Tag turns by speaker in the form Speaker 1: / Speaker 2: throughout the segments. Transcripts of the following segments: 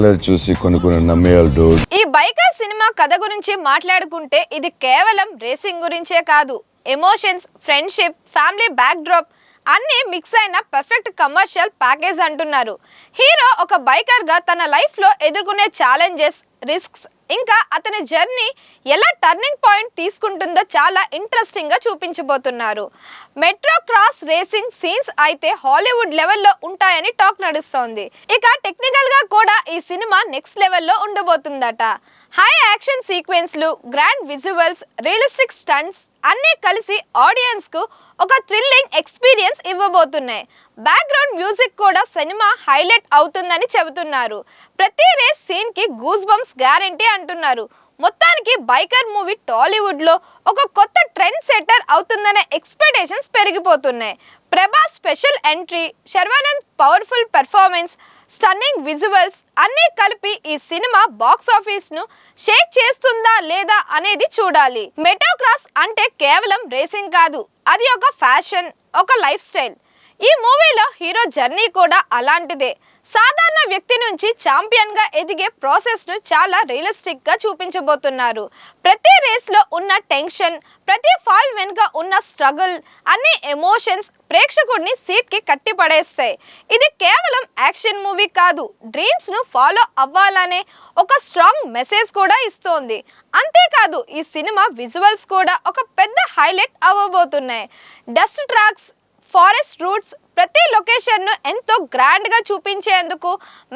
Speaker 1: Trailer చూసి కొన్ని నమ్మేయాలి Dude.
Speaker 2: ఈ బైకర్ సినిమా కథ గురించి మాట్లాడుకుంటే ఇది కేవలం రేసింగ్ గురించే కాదు, emotions, friendship, family back drop అన్ని మిక్స్ అయిన పర్ఫెక్ట్ కమర్షియల్ ప్యాకేజ్ అంటున్నారు. హీరో ఒక బైకర్ గా తన లైఫ్ లో ఎదుర్కొనే ఛాలెంజెస్, రిస్క్స్ ఇంకా అతని జర్నీ ఎలా టర్నింగ్ పాయింట్ తీసుకుంటుందో చాలా ఇంట్రెస్టింగ్ గా చూపించబోతున్నారు. మెట్రో క్రాస్ రేసింగ్ సీన్స్ అయితే హాలీవుడ్ లెవెల్లో ఉంటాయని టాక్ నడుస్తోంది. ఇక టెక్నికల్ గా కూడా ఈ సినిమా నెక్స్ట్ లెవెల్లో ఉండబోతుందట. హై యాక్షన్ సీక్వెన్స్లు, గ్రాండ్ విజువల్స్, రియలిస్టిక్ స్టంట్స్ అన్నీ కలిసి ఆడియన్స్ కు ఒక థ్రిల్లింగ్ ఎక్స్పీరియన్స్ ఇవ్వబోతున్నాయి. బ్యాక్గ్రౌండ్ మ్యూజిక్ కూడా సినిమా హైలైట్ అవుతుందని చెబుతున్నారు. ప్రతి రేస్ సీన్ కి గూస్ బంప్స్ గ్యారెంటీ అంటున్నారు. మొత్తానికి బైకర్ మూవీ టాలీవుడ్ లో ఒక కొత్త ట్రెండ్ సెటర్ అవుతుందనే ఎక్స్పెక్టేషన్స్ పెరిగిపోతున్నాయి. Prabhas special entry, Sharwanand powerful performance, stunning visuals అన్నీ కలిపి ఈ సినిమా బాక్స్ ఆఫీస్ ను షేక్ చేస్తుందా లేదా అనేది చూడాలి. మెట్రో క్రాస్ అంటే కేవలం రేసింగ్ కాదు, అది ఒక ఫ్యాషన్, ఒక లైఫ్ స్టైల్. ఈ మూవీలో హీరో జర్నీ కూడా అలాంటిదే. సాధారణ వ్యక్తి నుంచి ఛాంపియన్ గా ఎదిగే ప్రాసెస్ ను చాలా రియలిస్టిక్ గా చూపించబోతున్నారు. ప్రతి రేస్ లో ఉన్న టెన్షన్, ప్రతి ఫాల్ వెనుక ఉన్న స్ట్రగుల్, అన్ని ఎమోషన్స్ ప్రేక్షకుడిని సీట్ కి కట్టి పడేస్తాయి. ఇది కేవలం యాక్షన్ మూవీ కాదు, డ్రీమ్స్ ను ఫాలో అవ్వాలనే ఒక స్ట్రాంగ్ మెసేజ్ కూడా ఇస్తోంది. అంతేకాదు ఈ సినిమా విజువల్స్ కూడా ఒక పెద్ద హైలైట్ అవ్వబోతున్నాయి. డస్ట్ ట్రాక్స్, ఫారెస్ట్ రూట్స్, ప్రతి లొకేషన్ ను ఎంతో గ్రాండ్ గా చూపించేందుకు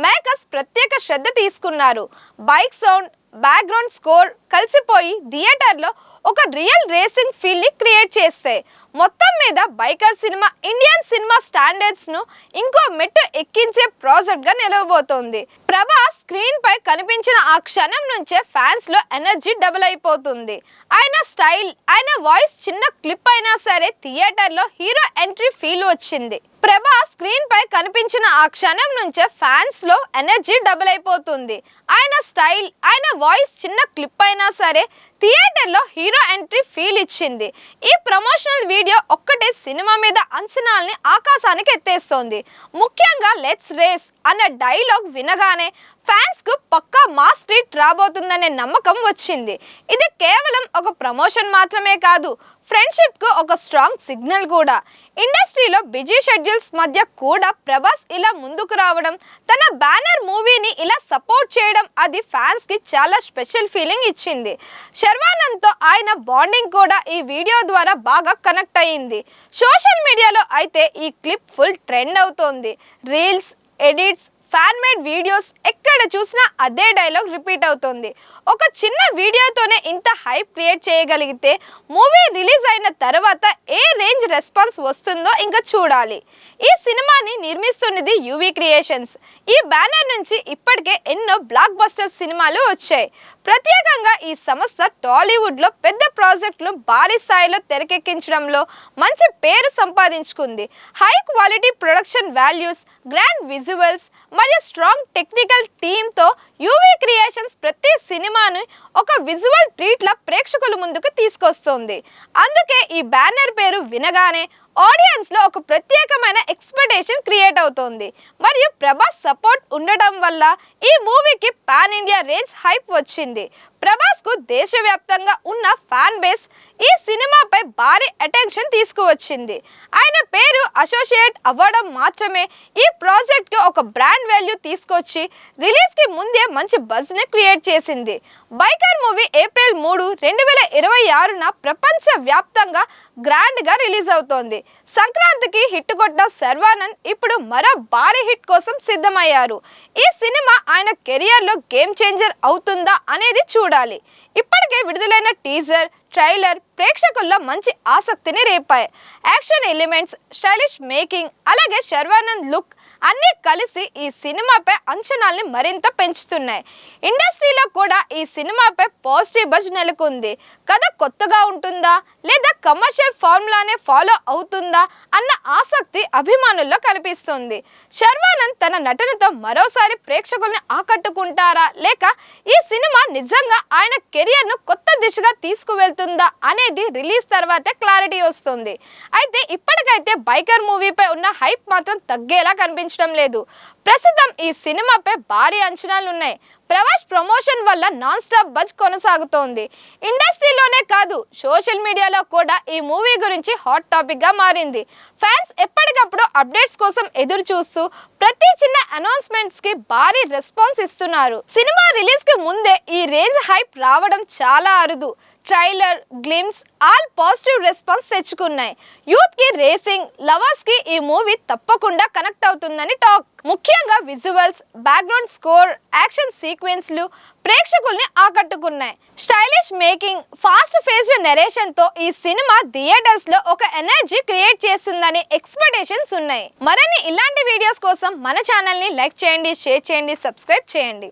Speaker 2: మేకర్స్ ప్రత్యేక శ్రద్ధ తీసుకున్నారు. బైక్ సౌండ్, బ్యాక్గ్రౌండ్ స్కోర్ కలిసిపోయి థియేటర్ లో ఒక రియల్ రేసింగ్ ఫీల్ ని క్రియేట్ చేస్తాయి. మొత్తం మీద biker cinema Indian cinema standards ను ఇంకో మెట్టు ఎక్కించే ప్రాజెక్ట్ గా నిలవబోతోంది. ప్రభాస్ స్క్రీన్ పై కనిపించిన ఆ క్షణం నుంచే ఫ్యాన్స్ లో ఎనర్జీ డబుల్ అయిపోతుంది. ఆయన స్టైల్, ఆయన వాయిస్ చిన్న క్లిప్ అయినా సరే థియేటర్ లో హీరో ఎంట్రీ ఫీల్ వచ్చింది. ప్రభాస్ స్క్రీన్ పై కనిపించిన ఆ క్షణం నుంచే ఫ్యాన్స్ లో ఎనర్జీ డబుల్ అయిపోతుంది. ఆయన స్టైల్, ఆయన వాయిస్ చిన్న క్లిప్ అయినా సరే థియేటర్ లో హీరో ఎంట్రీ ఫీల్ ఇచ్చింది. ఈ ప్రమోషనల్ వీడియో ఒక్కటే సినిమా మీద అంచనాల్ని ఆకాశానికి ఎత్తేస్తోంది. ముఖ్యంగా లెట్స్ రేస్ అన్న డైలాగ్ వినగానే ఫ్యాన్స్ కు పక్కా మాస్ ట్రీట్ రాబోతుందనే నమ్మకం వచ్చింది. ఇది కేవలం ఒక ప్రమోషన్ మాత్రమే కాదు, ఫ్రెండ్షిప్ కు ఒక స్ట్రాంగ్ సిగ్నల్ కూడా. ఇండస్ట్రీలో బిజీ షెడ్యూల్స్ మధ్య కూడా ప్రభాస్ ఇలా ముందుకు రావడం, తన బ్యానర్ మూవీని ఇలా సపోర్ట్ చేయడం అది ఫ్యాన్స్ కి చాలా స్పెషల్ ఫీలింగ్ ఇచ్చింది. శర్వానంద్ తో ఆయన బాండింగ్ కూడా ఈ వీడియో ద్వారా బాగా కనెక్ట్ అయ్యింది. సోషల్ మీడియాలో అయితే ఈ క్లిప్ ఫుల్ ట్రెండ్ అవుతోంది. Reels, edits, fan made videos ఎక్కడ చూసినా అదే డైలాగ్ రిపీట్ అవుతుంది. ఒక చిన్న వీడియోతోనే ఇంత హైప్ క్రియేట్ చేయగలిగితే మూవీ రిలీజ్ అయిన తర్వాత ఏ రేంజ్ రెస్పాన్స్ వస్తుందో ఇంకా చూడాలి. ఈ సినిమాని నిర్మిస్తున్నది యువి క్రియేషన్స్. ఈ బ్యానర్ నుంచి ఇప్పటికే ఎన్నో బ్లాక్ బస్టర్ సినిమాలు వచ్చాయి. ప్రత్యేకంగా ఈ సంస్థ టాలీవుడ్ లో పెద్ద ప్రాజెక్టులు భారీ స్థాయిలో తెరకెక్కించడంలో మంచి పేరు సంపాదించుకుంది. High quality production values, grand visuals మరియు స్ట్రాంగ్ టెక్నికల్ టీమ్ తో యువి క్రియేషన్స్ ప్రతి సినిమాను ఒక విజువల్ ట్రీట్ లా ప్రేక్షకుల ముందుకు తీసుకొస్తుంది. అందుకే ఈ బ్యానర్ పేరు వినగానే ఆడియన్స్ లో ఒక ప్రత్యేకమైన ఎక్స్పెక్టేషన్ క్రియేట్ అవుతోంది. మరియు ప్రభాస్ సపోర్ట్ ఉండడం వల్ల ఈ మూవీకి పాన్ ఇండియా రేంజ్ హైప్ వచ్చింది. ప్రభాస్ కు దేశవ్యాప్తంగా ఉన్న ఫ్యాన్ బేస్ ఈ సినిమాపై భారీ అటెన్షన్ తీసుకువచ్చింది. ఆయన పేరు అసోసియేట్ అవ్వడం మాత్రమే ఈ ప్రాజెక్ట్ కి ఒక బ్రాండ్ వాల్యూ తీసుకొచ్చి రిలీజ్ కి ముందే మంచి బజ్ ని క్రియేట్ చేసింది. బైకర్ మూవీ ఏప్రిల్ 3, 2026న ప్రపంచ వ్యాప్తంగా గ్రాండ్ గా రిలీజ్ అవుతోంది. సంక్రాంతికి హిట్ కొట్టిన శర్వానంద్ ఇప్పుడు మరో భారీ హిట్ కోసం సిద్ధమయ్యారు. ఈ సినిమా ఆయన కెరియర్ లో గేమ్ చేంజర్ అవుతుందా అనేది చూడాలి. ఇప్పటికే విడుదలైన టీజర్, ట్రైలర్ ప్రేక్షకుల్లో మంచి ఆసక్తిని రేపాయి. యాక్షన్ ఎలిమెంట్స్, స్టైలిష్ మేకింగ్, అలాగే శర్వానంద్ లుక్ అన్నీ కలిసి ఈ సినిమాపై అంచనాల్ని మరింత పెంచుతున్నాయి. ఇండస్ట్రీలో కూడా ఈ సినిమాపై పాజిటివ్ బజ్ నెలకొంది. కథ కొత్తగా ఉంటుందా లేదా కమర్షియల్ ఫార్ములానే ఫాలో అవుతుందా అన్న ఆసక్తి అభిమానుల్లో కనిపిస్తుంది. శర్వానంద్ తన నటనతో మరోసారి ప్రేక్షకుల్ని ఆకట్టుకుంటారా లేక ఈ సినిమా నిజంగా ఆయన కెరియర్ ను కొత్త దిశగా తీసుకువెళ్తుందా అనేది రిలీజ్ తర్వాతే క్లారిటీ వస్తుంది. అయితే ఇప్పటికైతే బైకర్ మూవీపై ఉన్న హైప్ మాత్రం తగ్గేలా కనిపించింది. కనిపించడం లేదు. ప్రస్తుతం ఈ సినిమాపై భారీ అంచనాలు ఉన్నాయి. ప్రభాస్ ప్రమోషన్ వల్ల నాన్ స్టాప్ బజ్ కొనసాగుతోంది. ఇండస్ట్రీలోనే కాదు, సోషల్ మీడియాలో కూడా ఈ మూవీ గురించి హాట్ టాపిక్ గా మారింది. ఫ్యాన్స్ ఎప్పటికప్పుడు అప్డేట్స్ కోసం ఎదురు చూస్తూ ప్రతి చిన్న అనౌన్స్మెంట్స్ కి భారీ రెస్పాన్స్ ఇస్తున్నారు. సినిమా రిలీజ్ కి ముందే ఈ రేంజ్ హైప్ రావడం చాలా అరుదు. Trailer, glimpse all positive response తెచ్చుకున్నాయి. యూత్ కి, రేసింగ్ లవర్స్ కి ఈ మూవీ తప్పకుండా కనెక్ట్ అవుతుందని టాక్. ముఖ్యంగా విజువల్స్, బ్యాక్గ్రౌండ్ స్కోర్, యాక్షన్ సీక్వెన్స్లు ప్రేక్షకుల్ని ఆకట్టుకున్నాయి. Stylish making, fast paced narration తో ఈ సినిమా థియేటర్స్ లో ఒక ఎనర్జీ క్రియేట్ చేస్తుందని ఎక్స్పెక్టేషన్స్ ఉన్నాయి. మరిన్ని ఇలాంటి వీడియోస్ కోసం మన ఛానల్ ని లైక్ చేయండి, షేర్ చేయండి, సబ్స్క్రైబ్ చేయండి.